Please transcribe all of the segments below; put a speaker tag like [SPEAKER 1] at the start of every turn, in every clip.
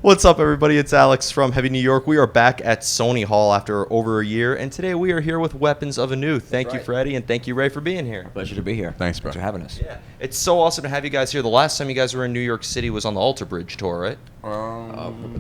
[SPEAKER 1] What's up, everybody? It's Alex from Heavy New York. We are back at Sony Hall after over a year, and today we are here with Weapons of Anew. Thank you, Freddie, and thank you, Ray, for being here.
[SPEAKER 2] Pleasure to be here.
[SPEAKER 3] Thanks, bro.
[SPEAKER 2] Thanks for having us.
[SPEAKER 1] Yeah, it's so awesome to have you guys here. The last time you guys were in New York City was on the Alter Bridge tour, right?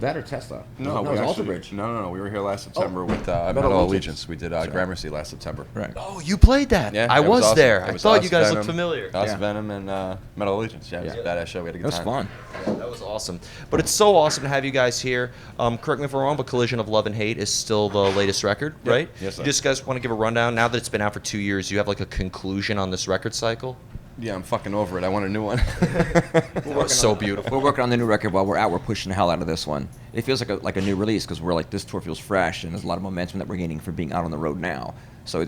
[SPEAKER 2] That or Tesla?
[SPEAKER 3] No,
[SPEAKER 2] it was Alter Bridge.
[SPEAKER 3] No. We were here last September with Metal Allegiance. We did Gramercy last September.
[SPEAKER 2] Right.
[SPEAKER 1] Oh, you played that?
[SPEAKER 3] Yeah,
[SPEAKER 1] I
[SPEAKER 3] it was
[SPEAKER 1] was
[SPEAKER 3] awesome.
[SPEAKER 1] there.
[SPEAKER 3] It
[SPEAKER 1] I
[SPEAKER 3] was
[SPEAKER 1] thought
[SPEAKER 3] us,
[SPEAKER 1] you guys
[SPEAKER 3] Venom,
[SPEAKER 1] looked familiar.
[SPEAKER 3] Us,
[SPEAKER 2] Yeah.
[SPEAKER 3] Venom, and Metal Allegiance. Yeah, it was a badass show. We had a good
[SPEAKER 2] It was
[SPEAKER 3] time.
[SPEAKER 2] fun.
[SPEAKER 1] Yeah, that was awesome. But it's so awesome to have you guys here. Correct me if I'm wrong, but Collision of Love and Hate is still the latest record, right?
[SPEAKER 3] Yes, sir.
[SPEAKER 1] You just guys want to give a rundown? Now that it's been out for 2 years, you have like a conclusion on this record cycle?
[SPEAKER 3] Yeah, I'm fucking over it. I want a new one.
[SPEAKER 1] So beautiful.
[SPEAKER 2] We're working on the new record while we're out. We're pushing the hell out of this one. It feels like a new release because we're like, this tour feels fresh and there's a lot of momentum that we're gaining from being out on the road now. So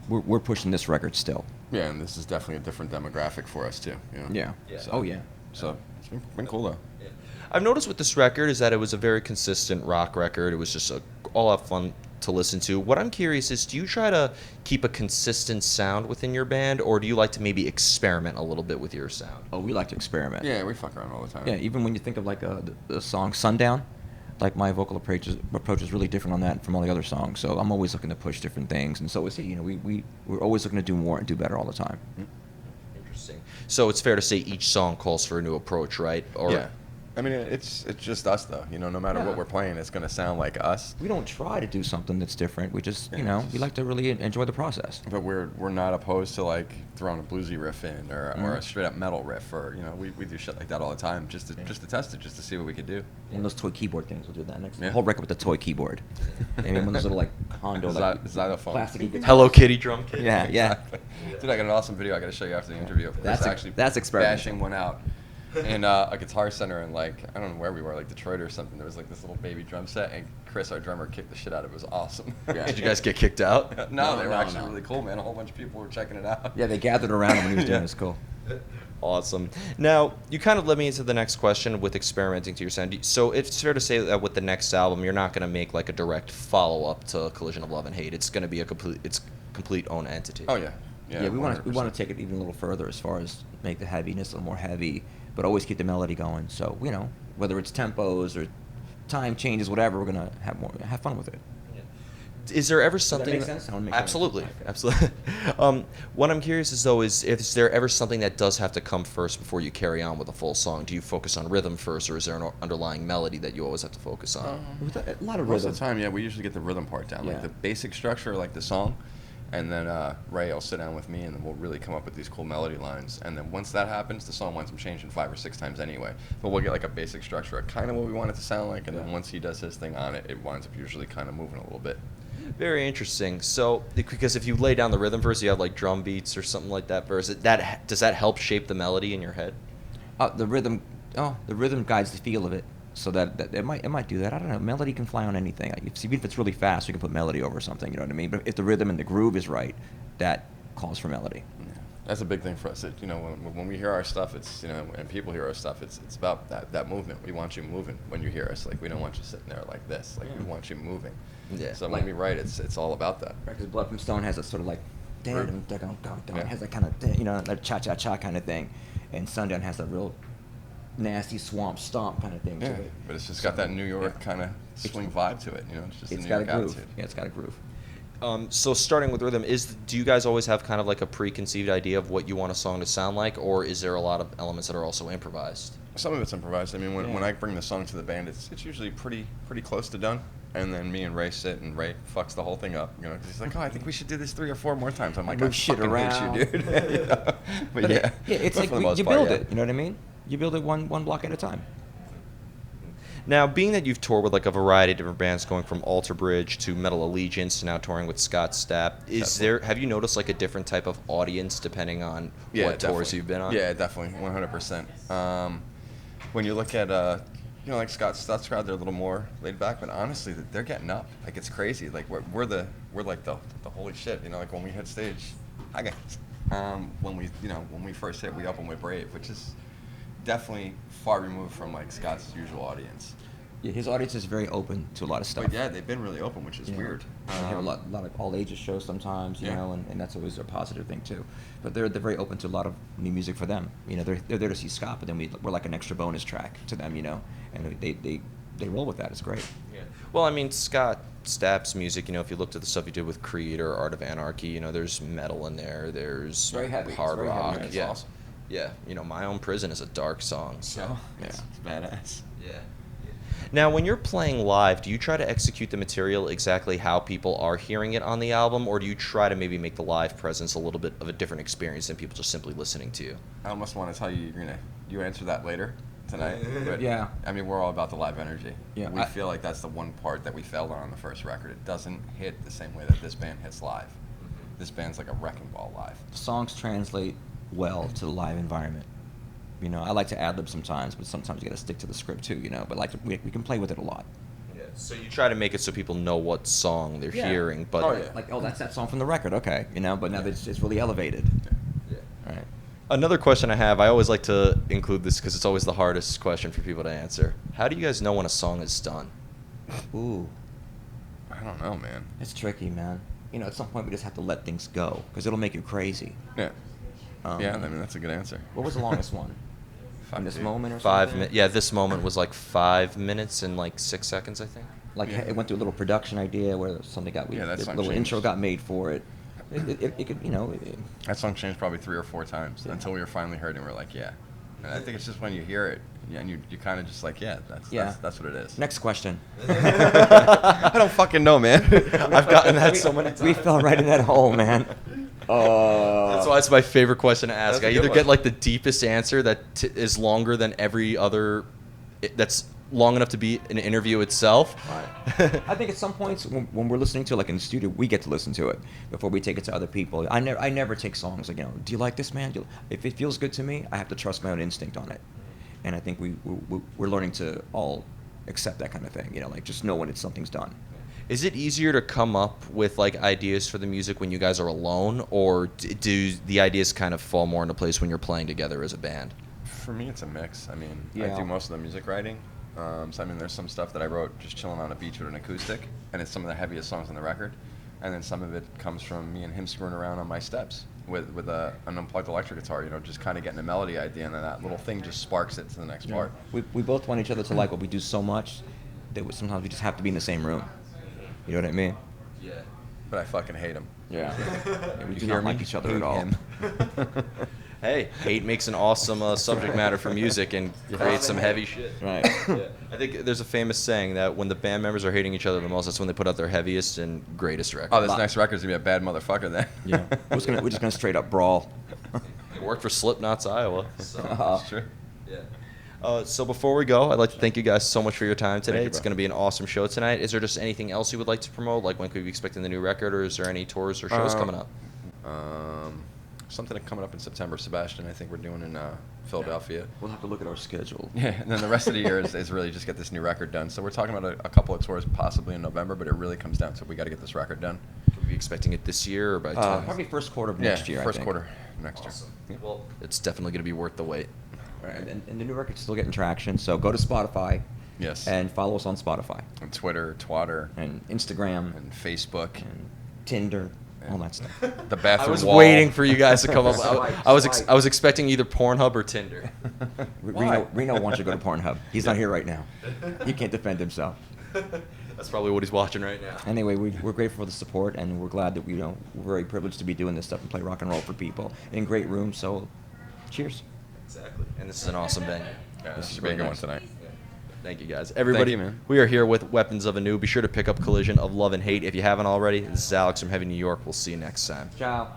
[SPEAKER 2] we're pushing this record still.
[SPEAKER 3] Yeah, and this is definitely a different demographic for us too. You know?
[SPEAKER 2] Yeah.
[SPEAKER 3] So,
[SPEAKER 2] Oh yeah.
[SPEAKER 3] So it's been cool though.
[SPEAKER 1] I've noticed with this record is that it was a very consistent rock record. It was just all out fun to listen to. What I'm curious is, do you try to keep a consistent sound within your band, or do you like to maybe experiment a little bit with your sound?
[SPEAKER 2] Oh, we like to experiment.
[SPEAKER 3] Yeah, we fuck around all the time.
[SPEAKER 2] Yeah. Even when you think of like the song Sundown, like my vocal approach is really different on that from all the other songs. So I'm always looking to push different things, and so is he. You know, we're always looking to do more and do better all the time.
[SPEAKER 1] Interesting. So it's fair to say each song calls for a new approach, right? Or
[SPEAKER 3] Yeah. I mean, it's just us though. You know, no matter what we're playing, it's gonna sound like us.
[SPEAKER 2] We don't try to do something that's different. We just, we like to really enjoy the process.
[SPEAKER 3] But we're not opposed to like throwing a bluesy riff in or a straight up metal riff, or we do shit like that all the time just to test it, just to see what we could do.
[SPEAKER 2] And those toy keyboard things, we'll do that next.
[SPEAKER 3] Yeah.
[SPEAKER 2] The whole record with the toy keyboard. I mean, one of those little like Hondo like
[SPEAKER 3] Xylophone.
[SPEAKER 2] plastic guitar.
[SPEAKER 1] Hello Kitty drum kit.
[SPEAKER 2] Yeah.
[SPEAKER 3] Exactly. Dude, I got an awesome video I got to show you after the interview.
[SPEAKER 2] That's
[SPEAKER 3] actually
[SPEAKER 2] that's experimental.
[SPEAKER 3] bashing one out in a Guitar Center in like, I don't know where we were, like Detroit or something. There was like this little baby drum set, and Chris, our drummer, kicked the shit out of it. It was awesome.
[SPEAKER 2] Yeah.
[SPEAKER 1] Did you guys get kicked out?
[SPEAKER 3] No, they were
[SPEAKER 2] no,
[SPEAKER 3] actually
[SPEAKER 2] no.
[SPEAKER 3] really cool, man. A whole bunch of people were checking it out.
[SPEAKER 2] Yeah, they gathered around him when he was doing
[SPEAKER 3] Yeah.
[SPEAKER 2] this. Cool.
[SPEAKER 1] Awesome. Now, you kind of led me into the next question with experimenting to your sound. So it's fair to say that with the next album, you're not going to make like a direct follow-up to Collision of Love and Hate. It's going to be a complete own entity.
[SPEAKER 3] Oh yeah.
[SPEAKER 2] Yeah, we want
[SPEAKER 3] 100%.
[SPEAKER 2] to take it even a little further as far as make the heaviness a little more heavy, but always keep the melody going. So whether it's tempos or time changes, whatever, we're gonna have fun with it.
[SPEAKER 1] Is there ever something?
[SPEAKER 2] make sense? I wanna make sure.
[SPEAKER 1] Absolutely, absolutely. What I'm curious is though is there ever something that does have to come first before you carry on with a full song? Do you focus on rhythm first, or is there an underlying melody that you always have to focus on?
[SPEAKER 2] With a lot of
[SPEAKER 3] Most
[SPEAKER 2] rhythm.
[SPEAKER 3] of the time, yeah, we usually get the rhythm part down,
[SPEAKER 2] Yeah.
[SPEAKER 3] like the basic structure, like the song, and then Ray will sit down with me, and then we'll really come up with these cool melody lines. And then once that happens, the song winds up changing 5 or 6 times anyway. But we'll get like a basic structure, of kind of what we want it to sound like, and then once he does his thing on it, it winds up usually kind of moving a little bit.
[SPEAKER 1] Very interesting. So, because if you lay down the rhythm first, you have like drum beats or something like that verse. Does that help shape the melody in your head?
[SPEAKER 2] The rhythm guides the feel of it, so that it might do that. I don't know. Melody can fly on anything. Like, even if it's really fast, we can put melody over something. You know what I mean? But if the rhythm and the groove is right, that calls for melody.
[SPEAKER 3] Yeah. That's a big thing for us. When we hear our stuff, it's and people hear our stuff, it's about that movement. We want you moving when you hear us. Like we don't want you sitting there like this. Like we want you moving.
[SPEAKER 1] Yeah.
[SPEAKER 3] So when we write, it's all about that.
[SPEAKER 2] Right, because Blood from Stone has a sort of like,
[SPEAKER 3] Right.
[SPEAKER 2] it has that kind of, that cha-cha-cha kind of thing. And Sundown has that real nasty swamp stomp kind of thing to
[SPEAKER 3] Yeah,
[SPEAKER 2] it.
[SPEAKER 3] but it's just got that New York kind of swing vibe to it. It's just
[SPEAKER 2] It's
[SPEAKER 3] a
[SPEAKER 2] got
[SPEAKER 3] New
[SPEAKER 2] a
[SPEAKER 3] York
[SPEAKER 2] groove.
[SPEAKER 3] attitude.
[SPEAKER 2] Yeah, it's got a groove.
[SPEAKER 1] So starting with rhythm, do you guys always have kind of like a preconceived idea of what you want a song to sound like, or is there a lot of elements that are also improvised?
[SPEAKER 3] Some of it's improvised. I mean, when I bring the song to the band, it's usually pretty close to done. And then me and Ray sit, and Ray fucks the whole thing up. 'Cause he's like, "Oh, I think we should do this 3 or 4 more times." I'm like, "I
[SPEAKER 2] Move shit
[SPEAKER 3] fucking
[SPEAKER 2] around.
[SPEAKER 3] hate you, dude." But yeah,
[SPEAKER 2] it's
[SPEAKER 3] but
[SPEAKER 2] like
[SPEAKER 3] for the most
[SPEAKER 2] you
[SPEAKER 3] part,
[SPEAKER 2] build
[SPEAKER 3] yeah.
[SPEAKER 2] it. You know what I mean? You build it one block at a time.
[SPEAKER 1] Now, being that you've toured with like a variety of different bands, going from Alter Bridge to Metal Allegiance to now touring with Stapp, have you noticed like a different type of audience depending on what tours
[SPEAKER 3] definitely.
[SPEAKER 1] you've been on?
[SPEAKER 3] Yeah, definitely, 100%. When you look at like Scott's crowd, they're a little more laid back, but honestly, they're getting up. Like it's crazy. Like we're like the holy shit. Like when we hit stage, hi guys. When we first hit, we opened with Brave, which is definitely far removed from like Scott's usual audience.
[SPEAKER 2] Yeah, his audience is very open to a lot of stuff.
[SPEAKER 3] But yeah, they've been really open, which is weird.
[SPEAKER 2] They have a lot of all ages shows sometimes, you know, and that's always a positive thing too. But they're very open to a lot of new music for them. They're there to see Scott, but then we're like an extra bonus track to them, and they roll with that. It's great.
[SPEAKER 1] Yeah. Well, I mean, Scott Stapp's music, if you looked at the stuff he did with Creed or Art of Anarchy, there's metal in there, there's
[SPEAKER 2] Very heavy.
[SPEAKER 1] hard
[SPEAKER 2] It's very
[SPEAKER 1] rock.
[SPEAKER 2] heavy. It's
[SPEAKER 1] Yeah.
[SPEAKER 3] awesome.
[SPEAKER 1] Yeah. My Own Prison is a dark song. So.
[SPEAKER 2] Yeah, it's badass.
[SPEAKER 1] Yeah. Now, when you're playing live, do you try to execute the material exactly how people are hearing it on the album, or do you try to maybe make the live presence a little bit of a different experience than people just simply listening to you?
[SPEAKER 3] I almost want to tell you you answer that later tonight. But
[SPEAKER 2] Yeah.
[SPEAKER 3] I mean, we're all about the live energy.
[SPEAKER 2] Yeah,
[SPEAKER 3] We feel like that's the one part that we failed on the first record. It doesn't hit the same way that this band hits live. This band's like a wrecking ball live.
[SPEAKER 2] Songs translate well to the live environment. I like to ad-lib sometimes, but sometimes you got to stick to the script too, But we can play with it a lot.
[SPEAKER 1] Yeah. So you try to make it so people know what song they're
[SPEAKER 2] Yeah.
[SPEAKER 1] hearing, but
[SPEAKER 3] Oh, yeah.
[SPEAKER 2] Like, that's that song from the record, okay, But now it's really elevated.
[SPEAKER 1] Yeah.
[SPEAKER 2] Right.
[SPEAKER 1] Another question I have, I always like to include this because it's always the hardest question for people to answer. How do you guys know when a song is done?
[SPEAKER 2] Ooh,
[SPEAKER 3] I don't know, man.
[SPEAKER 2] it's tricky, man. At some point we just have to let things go because it'll make you crazy.
[SPEAKER 3] Yeah. Yeah, I
[SPEAKER 2] Um,
[SPEAKER 3] mean, that's a good answer.
[SPEAKER 2] What was the longest one? In this
[SPEAKER 3] dude.
[SPEAKER 2] moment or
[SPEAKER 1] Five
[SPEAKER 2] something?
[SPEAKER 1] minutes. Yeah, this moment was like 5 minutes and like 6 seconds, I think.
[SPEAKER 2] Like
[SPEAKER 3] Yeah.
[SPEAKER 2] it went through a little production idea where something
[SPEAKER 3] Yeah, that
[SPEAKER 2] a
[SPEAKER 3] song
[SPEAKER 2] little intro
[SPEAKER 3] changed.
[SPEAKER 2] got made for it. It could,
[SPEAKER 3] That song changed probably 3 or 4 times
[SPEAKER 2] Yeah.
[SPEAKER 3] until we were finally heard it and we're like, yeah. And I think it's just when you hear it, and you kind of just like, yeah, that's what it is.
[SPEAKER 2] Next question.
[SPEAKER 3] I don't fucking know, man.
[SPEAKER 1] I've gotten that so many times.
[SPEAKER 2] We fell right in that hole, man.
[SPEAKER 1] That's why it's my favorite question to ask.
[SPEAKER 3] That's a
[SPEAKER 1] I
[SPEAKER 3] good
[SPEAKER 1] either
[SPEAKER 3] one.
[SPEAKER 1] get like the deepest answer that is longer than every other, that's long enough to be an interview itself.
[SPEAKER 2] I think at some points when we're listening to it, like in the studio, we get to listen to it before we take it to other people. I never take songs like, do you like this, man? If it feels good to me, I have to trust my own instinct on it. And I think we're learning to all accept that kind of thing, like just know when something's done.
[SPEAKER 1] Is it easier to come up with like ideas for the music when you guys are alone, or do the ideas kind of fall more into place when you're playing together as a band?
[SPEAKER 3] For me, it's a mix. I mean,
[SPEAKER 2] Yeah.
[SPEAKER 3] I do most of the music writing. So I mean, there's some stuff that I wrote just chilling on a beach with an acoustic, and it's some of the heaviest songs on the record. And then some of it comes from me and him screwing around on my steps with an unplugged electric guitar, just kind of getting a melody idea, and then that little thing just sparks it to the next part.
[SPEAKER 2] We both want each other to like what we do so much that sometimes we just have to be in the same room. You know what I mean?
[SPEAKER 1] Yeah.
[SPEAKER 3] But I fucking hate him.
[SPEAKER 2] Yeah. We
[SPEAKER 3] You
[SPEAKER 2] do
[SPEAKER 3] hear
[SPEAKER 2] not
[SPEAKER 3] me?
[SPEAKER 2] like each other
[SPEAKER 3] Hate
[SPEAKER 2] at all.
[SPEAKER 3] him.
[SPEAKER 1] Hey, hate makes an awesome subject matter for music and creates some heavy shit.
[SPEAKER 2] Right.
[SPEAKER 1] Yeah. I think there's a famous saying that when the band members are hating each other the most, that's when they put out their heaviest and greatest record.
[SPEAKER 3] Oh, this next record's gonna be a bad motherfucker then.
[SPEAKER 2] Yeah. We're just gonna straight up brawl.
[SPEAKER 1] It worked for Slipknot's Iowa. So.
[SPEAKER 3] That's true.
[SPEAKER 1] Yeah. So before we go, I'd like to thank you guys so much for your time today.
[SPEAKER 3] Thank you,
[SPEAKER 1] It's
[SPEAKER 3] bro.
[SPEAKER 1] going to be an awesome show tonight. Is there just anything else you would like to promote? Like when could we be expecting the new record, or is there any tours or shows coming up?
[SPEAKER 3] Something coming up in September, Sebastian. I think we're doing in Philadelphia.
[SPEAKER 2] We'll have to look at our schedule.
[SPEAKER 3] Yeah, and then the rest of the year is really just get this new record done. So we're talking about a couple of tours possibly in November, but it really comes down to we got to get this record done.
[SPEAKER 1] Could we be expecting it this year or by
[SPEAKER 2] Probably first quarter of next year. I
[SPEAKER 3] first
[SPEAKER 2] think.
[SPEAKER 3] quarter next year.
[SPEAKER 1] Well, it's definitely going to be worth the wait.
[SPEAKER 2] Right. And the new record's still getting traction, so go to Spotify
[SPEAKER 3] Yes.
[SPEAKER 2] and follow us on Spotify
[SPEAKER 3] And Twitter, Twatter,
[SPEAKER 2] and Instagram
[SPEAKER 3] and Facebook.
[SPEAKER 2] and Tinder, all that stuff.
[SPEAKER 3] The bathroom
[SPEAKER 1] I was
[SPEAKER 3] wall.
[SPEAKER 1] waiting for you guys to come up.
[SPEAKER 2] Swipe,
[SPEAKER 1] I was
[SPEAKER 2] swipe.
[SPEAKER 1] I was expecting either Pornhub or Tinder.
[SPEAKER 2] Reno wants you to go to Pornhub. He's not here right now. He can't defend himself.
[SPEAKER 1] That's probably what he's watching right now.
[SPEAKER 2] Anyway, we're grateful for the support, and we're glad that we're very privileged to be doing this stuff and play rock and roll for people in great rooms. So, cheers.
[SPEAKER 1] Exactly. And this is an awesome venue.
[SPEAKER 3] Yeah,
[SPEAKER 2] This
[SPEAKER 3] this
[SPEAKER 2] is
[SPEAKER 3] should be a
[SPEAKER 2] really
[SPEAKER 3] good one
[SPEAKER 2] nice.
[SPEAKER 3] tonight.
[SPEAKER 1] Thank you, guys. Everybody,
[SPEAKER 3] you, man.
[SPEAKER 1] we are here with Weapons of Anew. Be sure to pick up Collision of Love and Hate if you haven't already. This is Alex from Heavy New York. We'll see you next time.
[SPEAKER 2] Ciao.